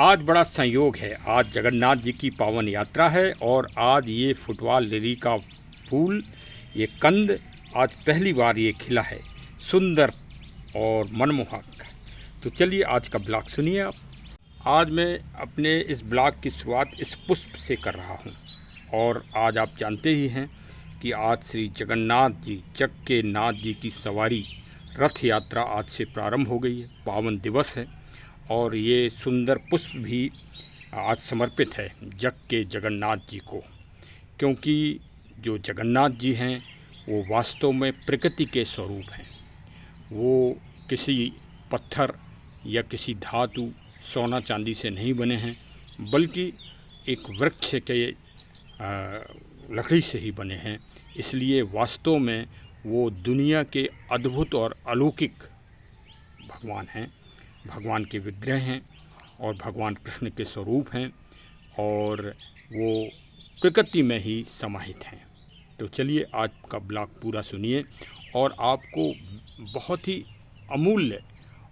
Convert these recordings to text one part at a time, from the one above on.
आज बड़ा संयोग है। आज जगन्नाथ जी की पावन यात्रा है और आज ये फुटवाल लिली का फूल, ये कंद आज पहली बार ये खिला है, सुंदर और मनमोहक। तो चलिए आज का ब्लॉग सुनिए आप। आज मैं अपने इस ब्लॉग की शुरुआत इस पुष्प से कर रहा हूँ। और आज आप जानते ही हैं कि आज श्री जगन्नाथ जी, जग के नाथ जी की सवारी रथ यात्रा आज से प्रारंभ हो गई है। पावन दिवस है और ये सुंदर पुष्प भी आज समर्पित है जग के जगन्नाथ जी को, क्योंकि जो जगन्नाथ जी हैं वो वास्तव में प्रकृति के स्वरूप हैं। वो किसी पत्थर या किसी धातु, सोना चांदी से नहीं बने हैं, बल्कि एक वृक्ष के लकड़ी से ही बने हैं। इसलिए वास्तव में वो दुनिया के अद्भुत और अलौकिक भगवान हैं, भगवान के विग्रह हैं और भगवान कृष्ण के स्वरूप हैं और वो प्रकृति में ही समाहित हैं। तो चलिए आज का ब्लॉग पूरा सुनिए और आपको बहुत ही अमूल्य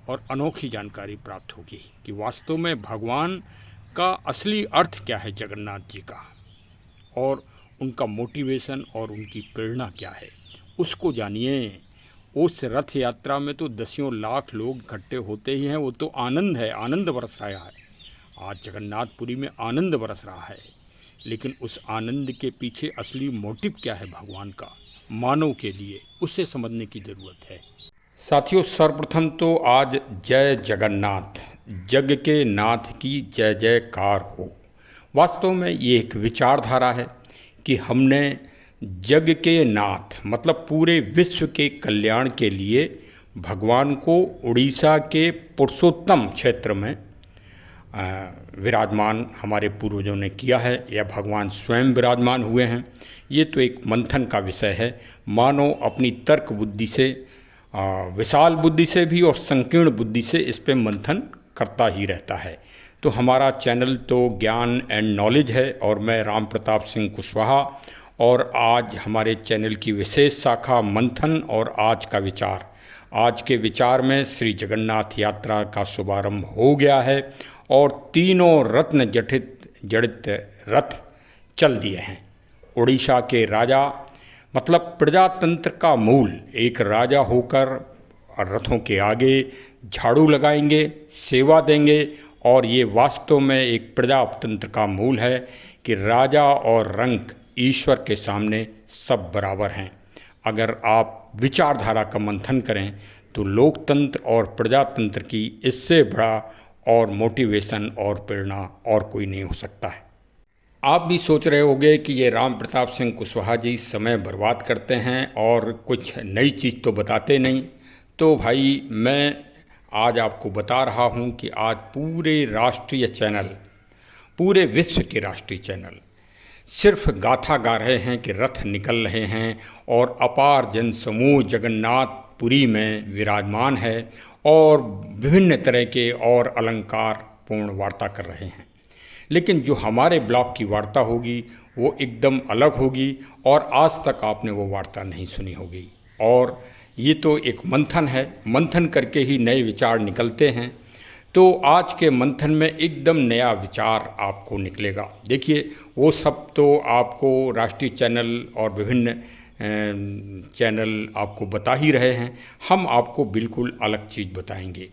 और अनोखी जानकारी प्राप्त होगी कि वास्तव में भगवान का असली अर्थ क्या है, जगन्नाथ जी का, और उनका मोटिवेशन और उनकी प्रेरणा क्या है, उसको जानिए। उस रथ यात्रा में तो दसियों लाख लोग इकट्ठे होते ही हैं। वो तो आनंद है, आनंद बरस रहा है। आज जगन्नाथपुरी में आनंद बरस रहा है, लेकिन उस आनंद के पीछे असली मोटिव क्या है भगवान का मानव के लिए, उसे समझने की ज़रूरत है। साथियों, सर्वप्रथम तो आज जय जगन्नाथ, जग के नाथ की जय जयकार हो। वास्तव में ये एक विचारधारा है कि हमने जग के नाथ मतलब पूरे विश्व के कल्याण के लिए भगवान को उड़ीसा के पुरुषोत्तम क्षेत्र में विराजमान हमारे पूर्वजों ने किया है, या भगवान स्वयं विराजमान हुए हैं। ये तो एक मंथन का विषय है। मानव अपनी तर्क बुद्धि से, विशाल बुद्धि से भी और संकीर्ण बुद्धि से इस पे मंथन करता ही रहता है। तो हमारा चैनल तो ज्ञान एंड नॉलेज है और मैं राम प्रताप सिंह कुशवाहा, और आज हमारे चैनल की विशेष शाखा मंथन और आज का विचार। आज के विचार में श्री जगन्नाथ यात्रा का शुभारंभ हो गया है और तीनों रत्न जड़ित रथ चल दिए हैं। उड़ीसा के राजा मतलब प्रजातंत्र का मूल एक राजा होकर रथों के आगे झाड़ू लगाएंगे, सेवा देंगे, और ये वास्तव में एक प्रजातंत्र का मूल है कि राजा और रंक ईश्वर के सामने सब बराबर हैं। अगर आप विचारधारा का मंथन करें तो लोकतंत्र और प्रजातंत्र की इससे बड़ा और मोटिवेशन और प्रेरणा और कोई नहीं हो सकता है। आप भी सोच रहे होंगे कि ये राम प्रताप सिंह कुशवाहा जी समय बर्बाद करते हैं और कुछ नई चीज़ तो बताते नहीं। तो भाई मैं आज आपको बता रहा हूँ कि आज पूरे राष्ट्रीय चैनल, पूरे विश्व के राष्ट्रीय चैनल सिर्फ गाथा गा रहे हैं कि रथ निकल रहे हैं और अपार जन समूह जगन्नाथपुरी में विराजमान है और विभिन्न तरह के और अलंकार पूर्ण वार्ता कर रहे हैं। लेकिन जो हमारे ब्लॉग की वार्ता होगी वो एकदम अलग होगी और आज तक आपने वो वार्ता नहीं सुनी होगी। और ये तो एक मंथन है, मंथन करके ही नए विचार निकलते हैं। तो आज के मंथन में एकदम नया विचार आपको निकलेगा। देखिए, वो सब तो आपको राष्ट्रीय चैनल और विभिन्न चैनल आपको बता ही रहे हैं। हम आपको बिल्कुल अलग चीज़ बताएंगे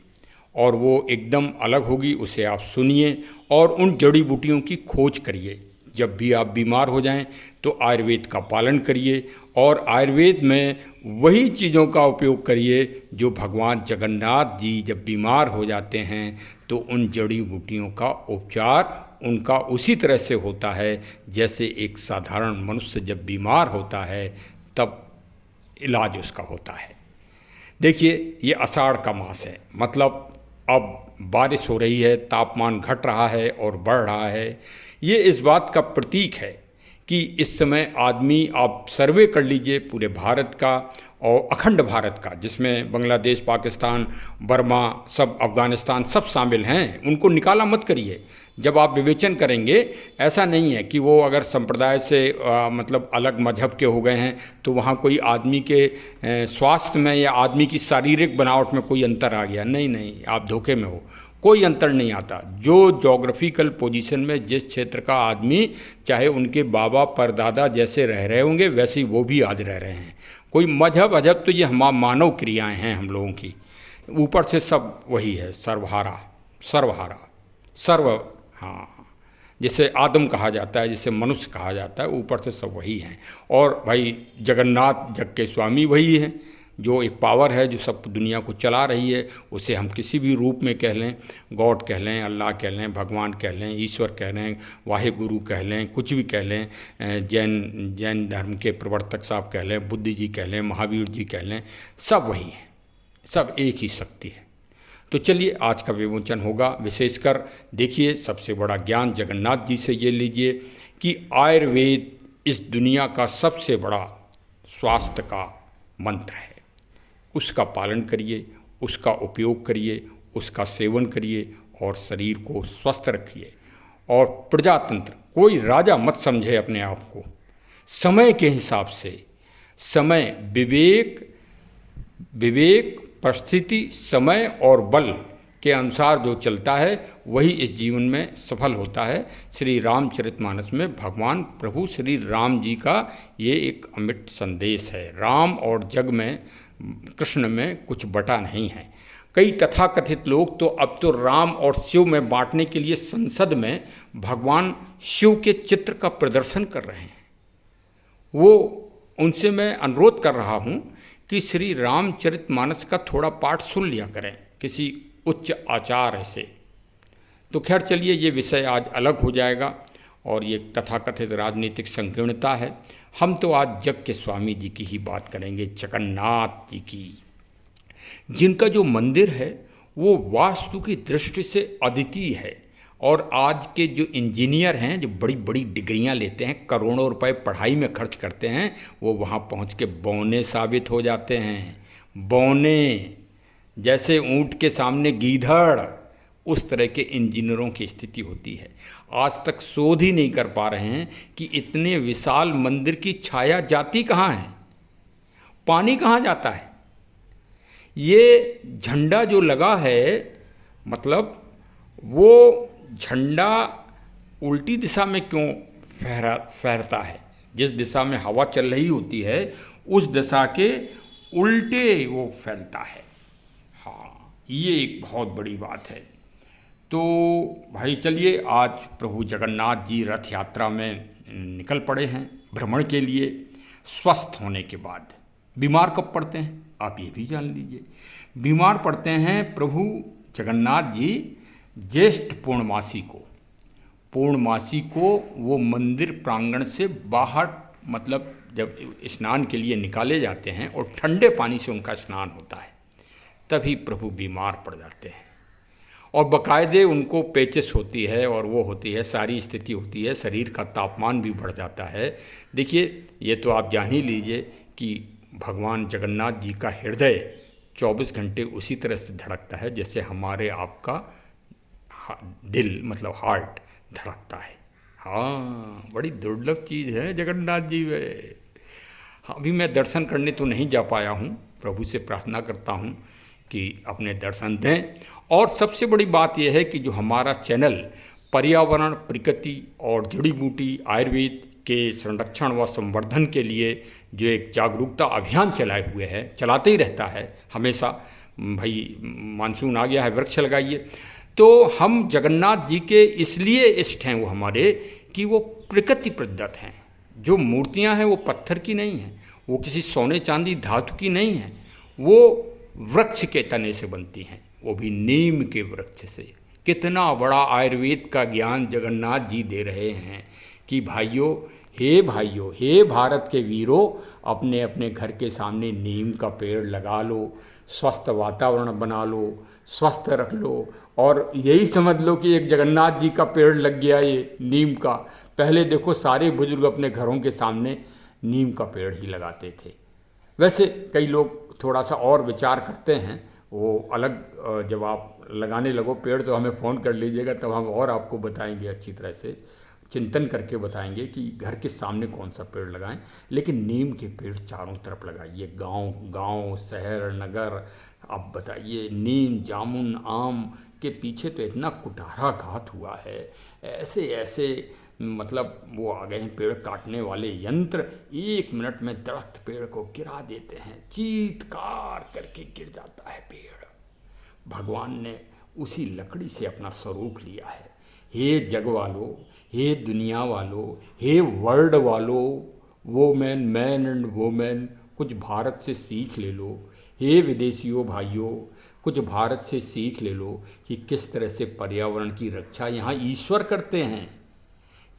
और वो एकदम अलग होगी। उसे आप सुनिए और उन जड़ी बूटियों की खोज करिए। जब भी आप बीमार हो जाएं तो आयुर्वेद का पालन करिए और आयुर्वेद में वही चीज़ों का उपयोग करिए जो भगवान जगन्नाथ जी जब बीमार हो जाते हैं तो उन जड़ी बूटियों का उपचार उनका उसी तरह से होता है जैसे एक साधारण मनुष्य जब बीमार होता है तब इलाज उसका होता है। देखिए, ये आषाढ़ का मास है, मतलब अब बारिश हो रही है, तापमान घट रहा है और बढ़ रहा है। ये इस बात का प्रतीक है कि इस समय आदमी, आप सर्वे कर लीजिए पूरे भारत का और अखंड भारत का, जिसमें बांग्लादेश, पाकिस्तान, बर्मा, सब, अफ़गानिस्तान सब शामिल हैं, उनको निकाला मत करिए। जब आप विवेचन करेंगे, ऐसा नहीं है कि वो अगर संप्रदाय से मतलब अलग मजहब के हो गए हैं तो वहाँ कोई आदमी के स्वास्थ्य में या आदमी की शारीरिक बनावट में कोई अंतर आ गया। नहीं नहीं, आप धोखे में हो। कोई अंतर नहीं आता। जो जोग्राफिकल पोजीशन में जिस क्षेत्र का आदमी, चाहे उनके बाबा परदादा जैसे रह रहे होंगे वैसे ही वो भी आज रह रहे हैं। कोई मजहब अजहब तो ये हम मानव क्रियाएं हैं हम लोगों की, ऊपर से सब वही है, सर्वहारा सर्वहारा सर्व, हाँ, जिसे आदम कहा जाता है, जिसे मनुष्य कहा जाता है, ऊपर से सब वही हैं। और भाई जगन्नाथ जग के स्वामी वही हैं, जो एक पावर है जो सब दुनिया को चला रही है। उसे हम किसी भी रूप में कह लें, गॉड कह लें, अल्लाह कह लें, भगवान कह लें, ईश्वर कह लें, वाहे गुरु कह लें, कुछ भी कह लें, जैन धर्म के प्रवर्तक साहब कह लें, बुद्ध जी कह लें, महावीर जी कह लें, सब वही हैं, सब एक ही शक्ति है। तो चलिए आज का विमोचन होगा। विशेषकर देखिए, सबसे बड़ा ज्ञान जगन्नाथ जी से ये लीजिए कि आयुर्वेद इस दुनिया का सबसे बड़ा स्वास्थ्य का मंत्र है। उसका पालन करिए, उसका उपयोग करिए, उसका सेवन करिए और शरीर को स्वस्थ रखिए। और प्रजातंत्र, कोई राजा मत समझे अपने आप को, समय के हिसाब से, समय विवेक परिस्थिति, समय और बल के अनुसार जो चलता है वही इस जीवन में सफल होता है। श्री रामचरितमानस में भगवान प्रभु श्री राम जी का ये एक अमिट संदेश है। राम और जग में, कृष्ण में कुछ बटा नहीं है। कई तथाकथित लोग तो अब तो राम और शिव में बांटने के लिए संसद में भगवान शिव के चित्र का प्रदर्शन कर रहे हैं। वो उनसे मैं अनुरोध कर रहा हूँ कि श्री रामचरितमानस का थोड़ा पाठ सुन लिया करें किसी उच्च आचार्य से। तो खैर चलिए, ये विषय आज अलग हो जाएगा और ये तथाकथित राजनीतिक संकीर्णता है। हम तो आज जग के स्वामी जी की ही बात करेंगे, जगन्नाथ जी की, जिनका जो मंदिर है वो वास्तु की दृष्टि से अद्वितीय है। और आज के जो इंजीनियर हैं, जो बड़ी बड़ी डिग्रियां लेते हैं, करोड़ों रुपए पढ़ाई में खर्च करते हैं, वो वहाँ पहुँच के बौने साबित हो जाते हैं। बौने, जैसे ऊँट के सामने गीधड़, उस तरह के इंजीनियरों की स्थिति होती है। आज तक शोध ही नहीं कर पा रहे हैं कि इतने विशाल मंदिर की छाया जाती कहाँ है, पानी कहाँ जाता है। ये झंडा जो लगा है, मतलब वो झंडा उल्टी दिशा में क्यों फहरता है? जिस दिशा में हवा चल रही होती है उस दिशा के उल्टे वो फैलता है। हाँ, ये एक बहुत बड़ी बात है। तो भाई चलिए, आज प्रभु जगन्नाथ जी रथ यात्रा में निकल पड़े हैं भ्रमण के लिए। स्वस्थ होने के बाद बीमार कब पड़ते हैं आप ये भी जान लीजिए। बीमार पड़ते हैं प्रभु जगन्नाथ जी ज्येष्ठ पूर्णमासी को। पूर्णमासी को वो मंदिर प्रांगण से बाहर, मतलब जब स्नान के लिए निकाले जाते हैं और ठंडे पानी से उनका स्नान होता है, तभी प्रभु बीमार पड़ जाते हैं। और बाकायदे उनको पेचिश होती है और वो होती है, सारी स्थिति होती है, शरीर का तापमान भी बढ़ जाता है। देखिए, ये तो आप जान ही लीजिए कि भगवान जगन्नाथ जी का हृदय 24 घंटे उसी तरह से धड़कता है जैसे हमारे आपका दिल, मतलब हार्ट धड़कता है। हाँ, बड़ी दुर्लभ चीज़ है जगन्नाथ जी में। हाँ, अभी मैं दर्शन करने तो नहीं जा पाया हूँ, प्रभु से प्रार्थना करता हूँ कि अपने दर्शन दें। और सबसे बड़ी बात यह है कि जो हमारा चैनल पर्यावरण, प्रकृति और जड़ी बूटी आयुर्वेद के संरक्षण व संवर्धन के लिए जो एक जागरूकता अभियान चलाए हुए है, चलाते ही रहता है हमेशा। भाई मानसून आ गया है, वृक्ष लगाइए। तो हम जगन्नाथ जी के इसलिए इष्ट हैं वो हमारे कि वो प्रकृति प्रदत्त हैं। जो मूर्तियां हैं वो पत्थर की नहीं हैं, वो किसी सोने चांदी धातु की नहीं हैं, वो वृक्ष के तने से बनती हैं, वो भी नीम के वृक्ष से। कितना बड़ा आयुर्वेद का ज्ञान जगन्नाथ जी दे रहे हैं कि भाइयों, हे भारत के वीरों, अपने अपने घर के सामने नीम का पेड़ लगा लो, स्वस्थ वातावरण बना लो, स्वस्थ रख लो। और यही समझ लो कि एक जगन्नाथ जी का पेड़ लग गया ये नीम का। पहले देखो, सारे बुजुर्ग अपने घरों के सामने नीम का पेड़ ही लगाते थे। वैसे कई लोग थोड़ा सा और विचार करते हैं, वो अलग। जब आप लगाने लगो पेड़ तो हमें फ़ोन कर लीजिएगा, तब हम और आपको बताएंगे, अच्छी तरह से चिंतन करके बताएंगे कि घर के सामने कौन सा पेड़ लगाएं। लेकिन नीम के पेड़ चारों तरफ लगाइए, गांव, शहर, नगर, अब बताइए, नीम जामुन आम के पीछे तो इतना कुठारा घात हुआ है, ऐसे ऐसे मतलब वो आ गए हैं पेड़ काटने वाले यंत्र, 1 मिनट में दरख्त पेड़ को गिरा देते हैं, चीत्कार करके गिर जाता है पेड़। भगवान ने उसी लकड़ी से अपना स्वरूप लिया है। हे जग वालों, हे दुनिया वालों, हे वर्ल्ड वालों, वोमेन मैन एंड वोमेन, कुछ भारत से सीख ले लो। हे विदेशियों भाइयों, कुछ भारत से सीख ले लो कि किस तरह से पर्यावरण की रक्षा यहाँ ईश्वर करते हैं।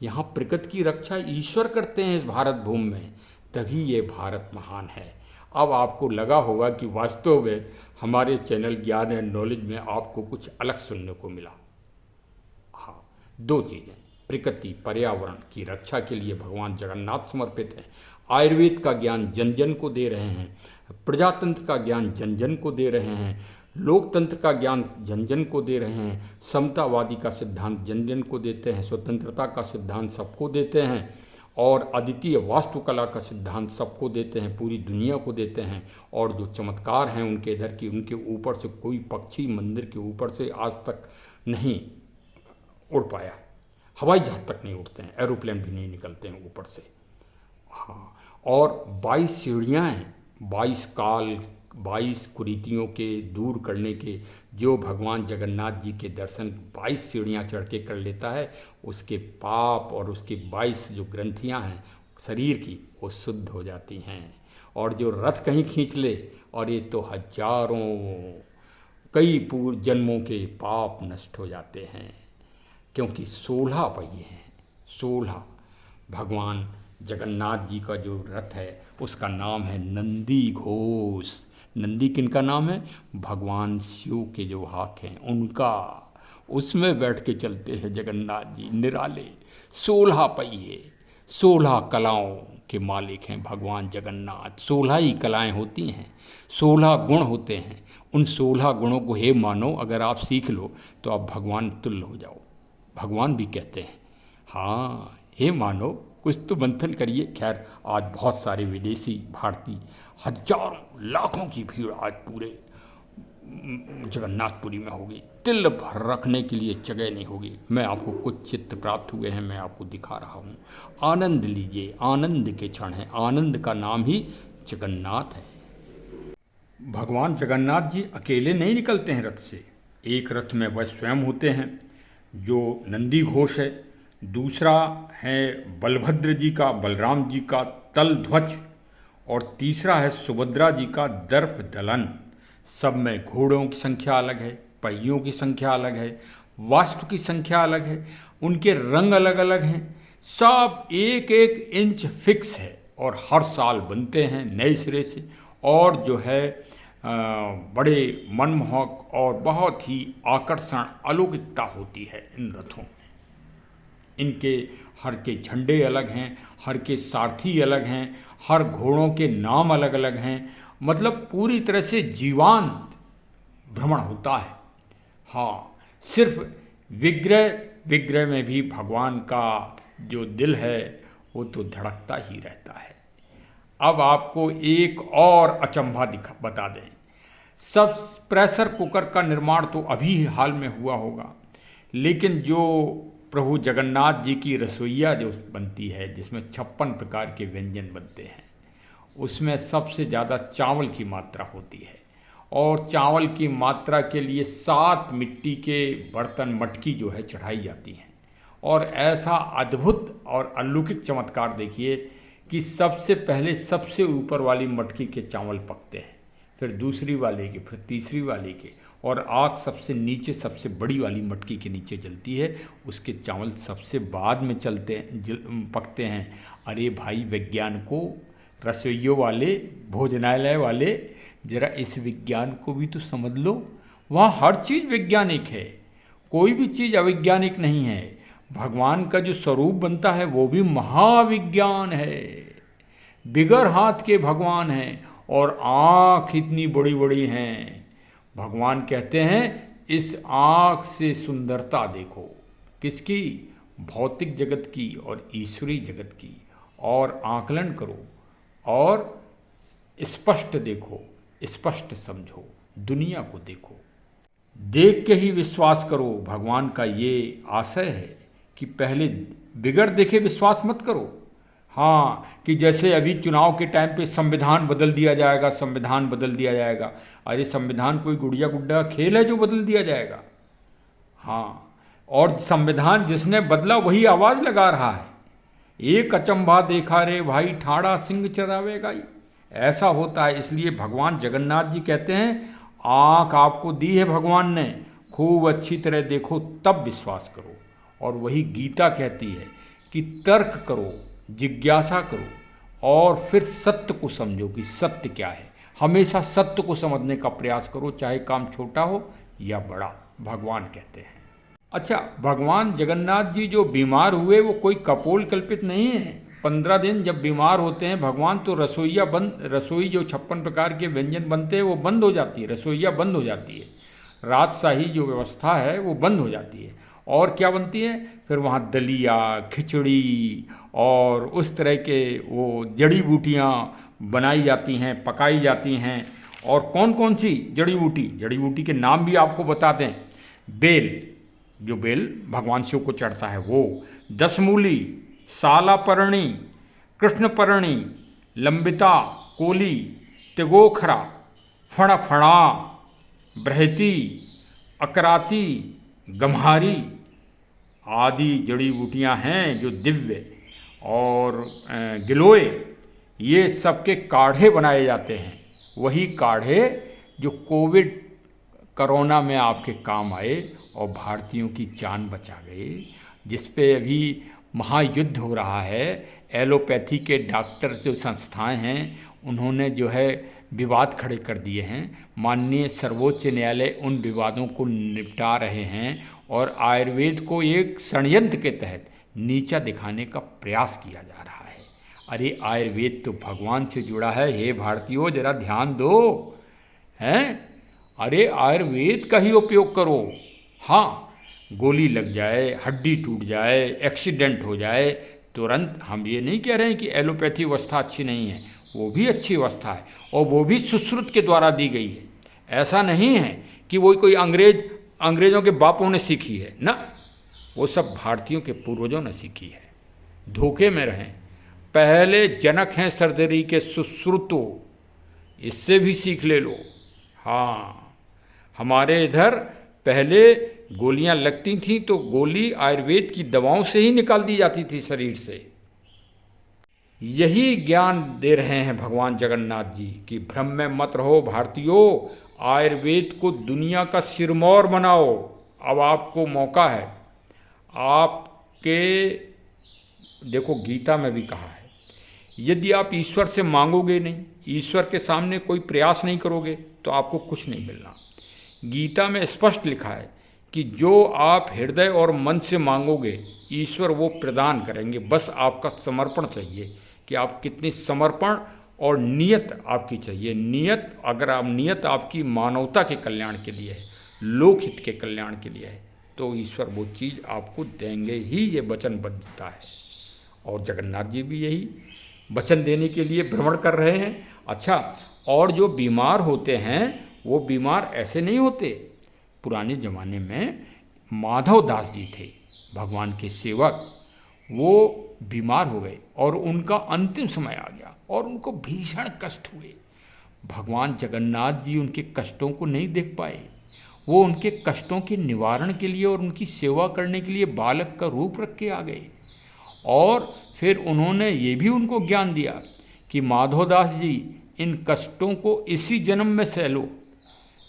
यहाँ प्रकृति की रक्षा ईश्वर करते हैं इस भारत भूमि में, तभी ये भारत महान है। अब आपको लगा होगा कि वास्तव में हमारे चैनल ज्ञान एंड नॉलेज में आपको कुछ अलग सुनने को मिला। हाँ, 2 चीज़ें, प्रकृति पर्यावरण की रक्षा के लिए भगवान जगन्नाथ समर्पित हैं। आयुर्वेद का ज्ञान जन जन को दे रहे हैं, प्रजातंत्र का ज्ञान जन जन को दे रहे हैं, लोकतंत्र का ज्ञान जन जन को दे रहे हैं, समतावादी का सिद्धांत जन जन को देते हैं, स्वतंत्रता का सिद्धांत सबको देते हैं, और अद्वितीय वास्तुकला का सिद्धांत सबको देते हैं, पूरी दुनिया को देते हैं। और जो चमत्कार हैं उनके इधर की, उनके ऊपर से कोई पक्षी मंदिर के ऊपर से आज तक नहीं उड़ पाया, हवाई जहाज तक नहीं उड़ते हैं, एरोप्लेन भी नहीं निकलते हैं ऊपर से। हाँ, और 22 सीढ़ियाँ हैं, 22 काल 22 कुरीतियों के दूर करने के, जो भगवान जगन्नाथ जी के दर्शन 22 सीढ़ियाँ चढ़ के कर लेता है, उसके पाप और उसके 22 जो ग्रंथियाँ हैं शरीर की, वो शुद्ध हो जाती हैं। और जो रथ कहीं खींच ले, और ये तो हजारों कई पूर्व जन्मों के पाप नष्ट हो जाते हैं, क्योंकि 16 पहिए हैं, 16। भगवान जगन्नाथ जी का जो रथ है उसका नाम है नंदी घोष। नंदी किनका नाम है? भगवान शिव के जो हाथ हैं उनका, उसमें बैठ के चलते हैं जगन्नाथ जी निराले। 16 पहिए, 16 कलाओं के मालिक हैं भगवान जगन्नाथ। 16 ही कलाएं होती हैं, 16 गुण होते हैं। उन 16 गुणों को हे मानो अगर आप सीख लो तो आप भगवान तुल्य हो जाओ। भगवान भी कहते हैं, हाँ हे मानो कुछ तो मंथन करिए। खैर, आज बहुत सारे विदेशी भारतीय, हजारों लाखों की भीड़ आज पूरे जगन्नाथपुरी में होगी, तिल भर रखने के लिए जगह नहीं होगी। मैं आपको कुछ चित्र प्राप्त हुए हैं, मैं आपको दिखा रहा हूँ। आनंद लीजिए, आनंद के क्षण हैं, आनंद का नाम ही जगन्नाथ है। भगवान जगन्नाथ जी अकेले नहीं निकलते हैं रथ से, एक रथ में वह स्वयं होते हैं जो नंदी घोष है, दूसरा है बलभद्र जी का, बलराम जी का तल ध्वज, और तीसरा है सुभद्रा जी का दर्प दलन। सब में घोड़ों की संख्या अलग है, पहियों की संख्या अलग है, वास्तु की संख्या अलग है, उनके रंग अलग अलग हैं, सब 1-1 इंच फिक्स है और हर साल बनते हैं नए सिरे से। और जो है बड़े मनमोहक और बहुत ही आकर्षण अलौकिकता होती है इन रथों में। इनके हर के झंडे अलग हैं, हर के सारथी अलग हैं, हर घोड़ों के नाम अलग अलग हैं, मतलब पूरी तरह से जीवांत भ्रमण होता है। हाँ, सिर्फ विग्रह में भी भगवान का जो दिल है वो तो धड़कता ही रहता है। अब आपको एक और अचंभा बता दें, सब प्रेशर कुकर का निर्माण तो अभी हाल में हुआ होगा, लेकिन जो प्रभु जगन्नाथ जी की रसोइया जो बनती है, जिसमें 56 प्रकार के व्यंजन बनते हैं, उसमें सबसे ज़्यादा चावल की मात्रा होती है। और चावल की मात्रा के लिए 7 मिट्टी के बर्तन, मटकी जो है चढ़ाई जाती हैं। और ऐसा अद्भुत और अलौकिक चमत्कार देखिए कि सबसे पहले सबसे ऊपर वाली मटकी के चावल पकते हैं, फिर दूसरी वाले के, फिर तीसरी वाले के, और आग सबसे नीचे सबसे बड़ी वाली मटकी के नीचे जलती है, उसके चावल सबसे बाद में पकते हैं। अरे भाई वैज्ञानिकों, रसोइयों वाले, भोजनालय वाले, जरा इस विज्ञान को भी तो समझ लो। वहाँ हर चीज़ वैज्ञानिक है, कोई भी चीज़ अवैज्ञानिक नहीं है। भगवान का जो स्वरूप बनता है वो भी महाविज्ञान है। बिगर हाथ के भगवान हैं और आँख इतनी बड़ी बड़ी हैं। भगवान कहते हैं इस आँख से सुंदरता देखो, किसकी? भौतिक जगत की और ईश्वरी जगत की, और आकलन करो और स्पष्ट देखो, स्पष्ट समझो। दुनिया को देखो, देख के ही विश्वास करो। भगवान का ये आशय है कि पहले बिगड़ देखे विश्वास मत करो। हाँ, कि जैसे अभी चुनाव के टाइम पे संविधान बदल दिया जाएगा, संविधान बदल दिया जाएगा। अरे संविधान कोई गुड़िया गुड्डा खेल है जो बदल दिया जाएगा? हाँ, और संविधान जिसने बदला वही आवाज़ लगा रहा है, एक अचंभा देखा रे भाई, ठाड़ा सिंह चरावे गाई। ऐसा होता है। इसलिए भगवान जगन्नाथ जी कहते हैं, आँख आपको दी है भगवान ने, खूब अच्छी तरह देखो तब विश्वास करो। और वही गीता कहती है कि तर्क करो, जिज्ञासा करो और फिर सत्य को समझो कि सत्य क्या है। हमेशा सत्य को समझने का प्रयास करो, चाहे काम छोटा हो या बड़ा, भगवान कहते हैं। अच्छा, भगवान जगन्नाथ जी जो बीमार हुए वो कोई कपोल कल्पित नहीं है। 15 दिन जब बीमार होते हैं भगवान, तो रसोई जो 56 प्रकार के व्यंजन बनते हैं वो बंद हो जाती है, रसोईया बंद हो जाती है, राजशाही जो व्यवस्था है वो बंद हो जाती है। और क्या बनती है फिर वहाँ? दलिया, खिचड़ी और उस तरह के वो जड़ी बूटियाँ बनाई जाती हैं, पकाई जाती हैं। और कौन कौन सी जड़ी बूटी के नाम भी आपको बता दें। बेल, जो बेल भगवान शिव को चढ़ता है वो, दसमूली, सालापर्णी, कृष्णपर्णी, लंबिता, कोली, तिगोखरा, फणफणा, बृहति, अकराती, गम्हारी आदि जड़ी बूटियाँ हैं जो दिव्य, और गिलोय, ये सबके काढ़े बनाए जाते हैं। वही काढ़े जो कोविड कोरोना में आपके काम आए और भारतीयों की जान बचा गए, जिस पे अभी महायुद्ध हो रहा है। एलोपैथी के डॉक्टर जो संस्थाएं हैं उन्होंने जो है विवाद खड़े कर दिए हैं। माननीय सर्वोच्च न्यायालय उन विवादों को निपटा रहे हैं और आयुर्वेद को एक षड्यंत्र के तहत नीचा दिखाने का प्रयास किया जा रहा है। अरे आयुर्वेद तो भगवान से जुड़ा है, हे भारतीयों जरा ध्यान दो, हैं? अरे आयुर्वेद का ही उपयोग करो। हाँ, गोली लग जाए, हड्डी टूट जाए, एक्सीडेंट हो जाए, तुरंत हम ये नहीं कह रहे हैं कि एलोपैथी व्यवस्था अच्छी नहीं है, वो भी अच्छी व्यवस्था है और वो भी सुश्रुत के द्वारा दी गई है। ऐसा नहीं है कि वो कोई अंग्रेज़ों के बापों ने सीखी है ना, वो सब भारतीयों के पूर्वजों ने सीखी है। धोखे में रहें, पहले जनक हैं सर्जरी के सुश्रुतो, इससे भी सीख ले लो। हाँ, हमारे इधर पहले गोलियां लगती थीं तो गोली आयुर्वेद की दवाओं से ही निकाल दी जाती थी शरीर से। यही ज्ञान दे रहे हैं भगवान जगन्नाथ जी कि भ्रम में मत रहो भारतीयों, आयुर्वेद को दुनिया का सिरमौर बनाओ। अब आपको मौका है। आपके देखो गीता में भी कहा है, यदि आप ईश्वर से मांगोगे नहीं, ईश्वर के सामने कोई प्रयास नहीं करोगे तो आपको कुछ नहीं मिलना। गीता में स्पष्ट लिखा है कि जो आप हृदय और मन से मांगोगे ईश्वर वो प्रदान करेंगे। बस आपका समर्पण चाहिए कि आप कितनी समर्पण और नियत आपकी चाहिए। नियत आपकी मानवता के कल्याण के लिए है, लोकहित के कल्याण के लिए है, तो ईश्वर वो चीज़ आपको देंगे ही, ये वचनबद्धता है। और जगन्नाथ जी भी यही वचन देने के लिए भ्रमण कर रहे हैं। अच्छा, और जो बीमार होते हैं वो बीमार ऐसे नहीं होते। पुराने ज़माने में माधव दास जी थे, भगवान के सेवक, वो बीमार हो गए और उनका अंतिम समय आ गया और उनको भीषण कष्ट हुए। भगवान जगन्नाथ जी उनके कष्टों को नहीं देख पाए। वो उनके कष्टों के निवारण के लिए और उनकी सेवा करने के लिए बालक का रूप रख के आ गए। और फिर उन्होंने ये भी उनको ज्ञान दिया कि माधवदास जी इन कष्टों को इसी जन्म में सह लो,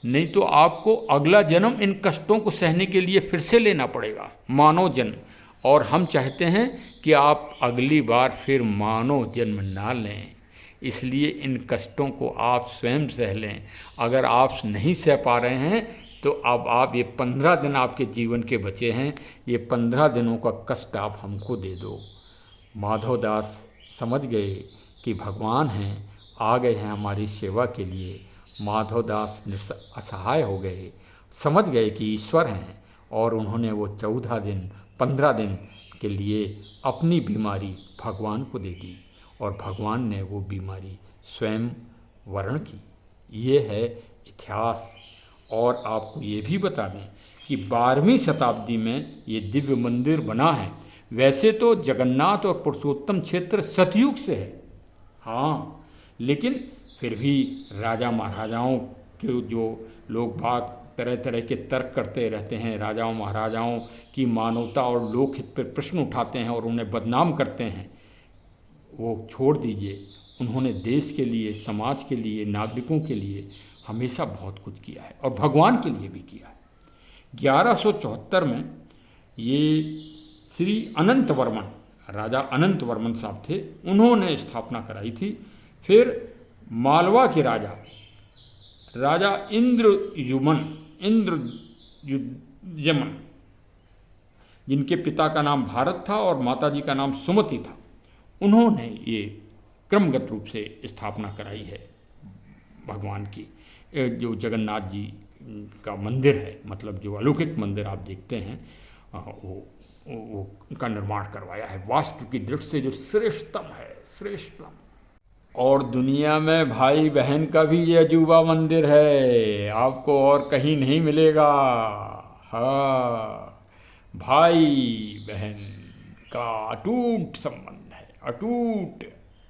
नहीं तो आपको अगला जन्म इन कष्टों को सहने के लिए फिर से लेना पड़ेगा, मानव जन्म। और हम चाहते हैं कि आप अगली बार फिर मानव जन्म ना लें, इसलिए इन कष्टों को आप स्वयं सह लें। अगर आप नहीं सह पा रहे हैं तो अब आप ये 15 दिन आपके जीवन के बचे हैं, ये 15 दिनों का कष्ट आप हमको दे दो। माधवदास समझ गए कि भगवान हैं, आ गए हैं हमारी सेवा के लिए। माधवदास असहाय हो गए, समझ गए कि ईश्वर हैं और उन्होंने वो 14 दिन 15 दिन के लिए अपनी बीमारी भगवान को दे दी और भगवान ने वो बीमारी स्वयं वर्ण की। ये है इतिहास। और आपको ये भी बता दें कि 12वीं शताब्दी में ये दिव्य मंदिर बना है। वैसे तो जगन्नाथ और पुरुषोत्तम क्षेत्र सतयुग से है, हाँ, लेकिन फिर भी राजा महाराजाओं के जो लोग बाग तरह तरह के तर्क करते रहते हैं, राजाओं महाराजाओं की मानवता और लोकहित पर प्रश्न उठाते हैं और उन्हें बदनाम करते हैं, वो छोड़ दीजिए। उन्होंने देश के लिए, समाज के लिए, नागरिकों के लिए हमेशा बहुत कुछ किया है और भगवान के लिए भी किया है। 1174 में ये श्री अनंत वर्मन, राजा अनंत वर्मन साहब थे, उन्होंने स्थापना कराई थी। फिर मालवा के राजा इंद्रयुमन, जिनके पिता का नाम भारत था और माताजी का नाम सुमति था, उन्होंने ये क्रमगत रूप से स्थापना कराई है भगवान की। जो जगन्नाथ जी का मंदिर है, मतलब जो अलौकिक मंदिर आप देखते हैं, वो का निर्माण करवाया है वास्तु की दृष्टि से, जो श्रेष्ठतम है, श्रेष्ठतम। और दुनिया में भाई बहन का भी ये अजूबा मंदिर है, आपको और कहीं नहीं मिलेगा। हाँ, भाई बहन का अटूट संबंध है, अटूट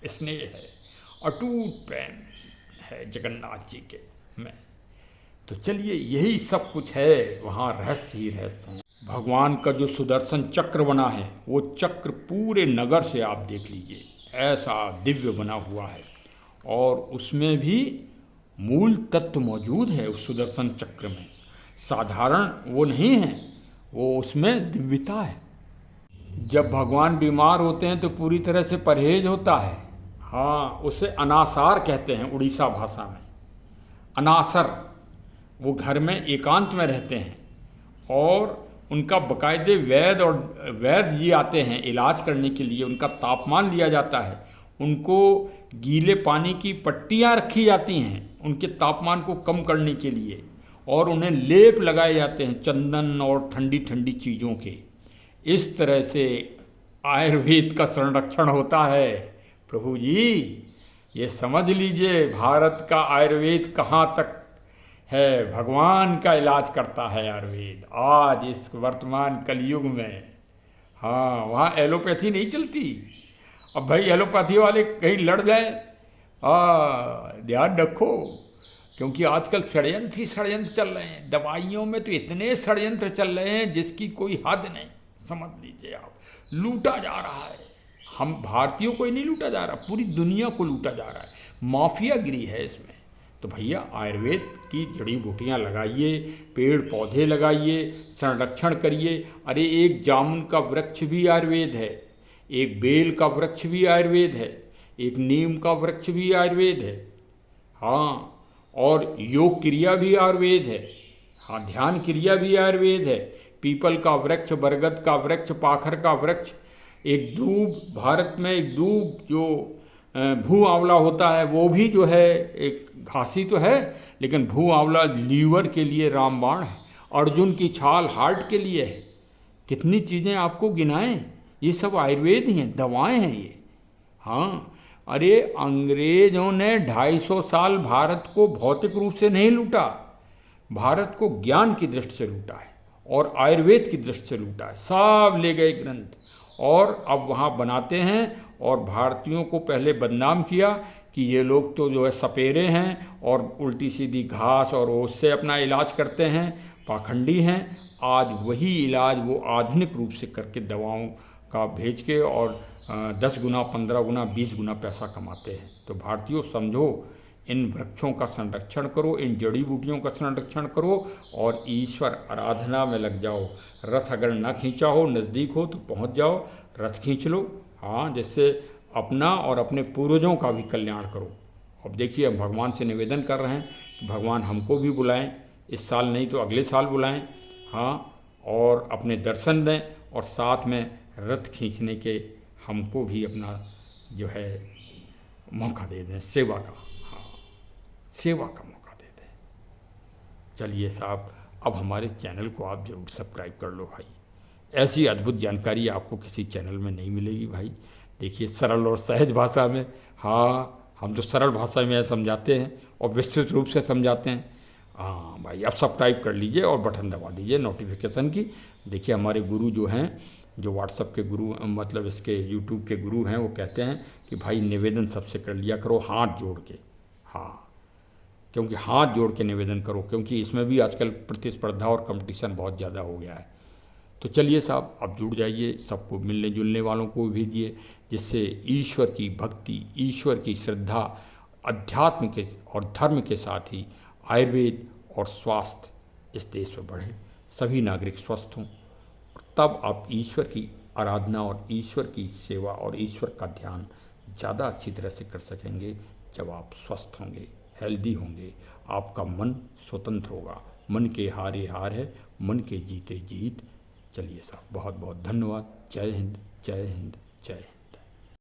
स्नेह है, अटूट प्रेम है जगन्नाथ जी के में। तो चलिए, यही सब कुछ है, वहाँ रहस्य ही रहस्य हैं। भगवान का जो सुदर्शन चक्र बना है, वो चक्र पूरे नगर से आप देख लीजिए, ऐसा दिव्य बना हुआ है। और उसमें भी मूल तत्व मौजूद है उस सुदर्शन चक्र में, साधारण वो नहीं है, वो उसमें दिव्यता है। जब भगवान बीमार होते हैं तो पूरी तरह से परहेज होता है, हाँ, उसे अनासार कहते हैं उड़ीसा भाषा में, अनासर। वो घर में एकांत में रहते हैं और उनका बाकायदे वैद्य जी आते हैं इलाज करने के लिए, उनका तापमान लिया जाता है, उनको गीले पानी की पट्टियाँ रखी जाती हैं उनके तापमान को कम करने के लिए, और उन्हें लेप लगाए जाते हैं चंदन और ठंडी ठंडी चीज़ों के। इस तरह से आयुर्वेद का संरक्षण होता है। प्रभु जी, ये समझ लीजिए भारत का आयुर्वेद कहाँ तक है, भगवान का इलाज करता है आयुर्वेद आज इस वर्तमान कलयुग में। हाँ, वहाँ एलोपैथी नहीं चलती। अब भाई एलोपैथी वाले कहीं लड़ जाए, ध्यान रखो, क्योंकि आजकल षड्यंत्र ही षड्यंत्र चल रहे हैं। दवाइयों में तो इतने षड्यंत्र चल रहे हैं जिसकी कोई हद नहीं, समझ लीजिए आप। लूटा जा रहा है, हम भारतीयों को ही नहीं लूटा जा रहा, पूरी दुनिया को लूटा जा रहा है, माफियागिरी है इसमें। तो भैया आयुर्वेद की जड़ी बूटियाँ लगाइए, पेड़ पौधे लगाइए, संरक्षण करिए। अरे एक जामुन का वृक्ष भी आयुर्वेद है, एक बेल का वृक्ष भी आयुर्वेद है, एक नीम का वृक्ष भी आयुर्वेद है, हाँ, और योग क्रिया भी आयुर्वेद है, हाँ, ध्यान क्रिया भी आयुर्वेद है। पीपल का वृक्ष, बरगद का वृक्ष, पाखर का वृक्ष, एक दूब, भारत में एक दूब जो भू आंवला होता है, वो भी जो है एक घासी तो है, लेकिन भू आंवला लीवर के लिए रामबाण है। अर्जुन की छाल हार्ट के लिए है। कितनी चीज़ें आपको गिनाएं, ये सब आयुर्वेद ही हैं, दवाएं हैं ये। हाँ, अरे अंग्रेजों ने 250 साल भारत को भौतिक रूप से नहीं लूटा, भारत को ज्ञान की दृष्टि से लूटा है और आयुर्वेद की दृष्टि से लूटा है। सब ले गए ग्रंथ और अब वहाँ बनाते हैं, और भारतीयों को पहले बदनाम किया कि ये लोग तो जो है सपेरे हैं और उल्टी सीधी घास और उससे अपना इलाज करते हैं, पाखंडी हैं। आज वही इलाज वो आधुनिक रूप से करके दवाओं का भेज के और 10 गुना, 15 गुना, 20 गुना पैसा कमाते हैं। तो भारतीयों समझो, इन वृक्षों का संरक्षण करो, इन जड़ी बूटियों का संरक्षण करो और ईश्वर आराधना में लग जाओ। रथ अगर न खींचा हो, नज़दीक हो तो पहुंच जाओ, रथ खींच लो, हाँ, जिससे अपना और अपने पूर्वजों का भी कल्याण करो। अब देखिए, हम भगवान से निवेदन कर रहे हैं कि भगवान हमको भी बुलाएं, इस साल नहीं तो अगले साल बुलाएं, हाँ, और अपने दर्शन दें और साथ में रथ खींचने के हमको भी अपना जो है मौका दे दें, सेवा का, हाँ, सेवा का मौका दे दें। चलिए साहब, अब हमारे चैनल को आप ज़रूर सब्सक्राइब कर लो भाई। ऐसी अद्भुत जानकारी आपको किसी चैनल में नहीं मिलेगी भाई। देखिए, सरल और सहज भाषा में, हाँ, हम तो सरल भाषा में समझाते हैं और विस्तृत रूप से समझाते हैं। हाँ भाई, अब सब्सक्राइब कर लीजिए और बटन दबा दीजिए नोटिफिकेशन की। देखिए हमारे गुरु जो हैं, जो व्हाट्सअप के गुरु, मतलब इसके यूट्यूब के गुरु हैं, वो कहते हैं कि भाई निवेदन सबसे कर लिया करो हाथ जोड़ के। हाँ, क्योंकि हाथ जोड़ के निवेदन करो, क्योंकि इसमें भी आजकल प्रतिस्पर्धा और कंपटीशन बहुत ज़्यादा हो गया है। तो चलिए साहब, अब जुड़ जाइए, सबको मिलने जुलने वालों को भेजिए, जिससे ईश्वर की भक्ति, ईश्वर की श्रद्धा, अध्यात्म के और धर्म के साथ ही आयुर्वेद और स्वास्थ्य इस देश में बढ़े, सभी नागरिक स्वस्थ हों। तब आप ईश्वर की आराधना और ईश्वर की सेवा और ईश्वर का ध्यान ज़्यादा अच्छी तरह से कर सकेंगे जब आप स्वस्थ होंगे, हेल्दी होंगे, आपका मन स्वतंत्र होगा। मन के हारे हार है, मन के जीते जीत। चलिए साहब, बहुत बहुत धन्यवाद। जय हिंद, जय हिंद, जय हिंद।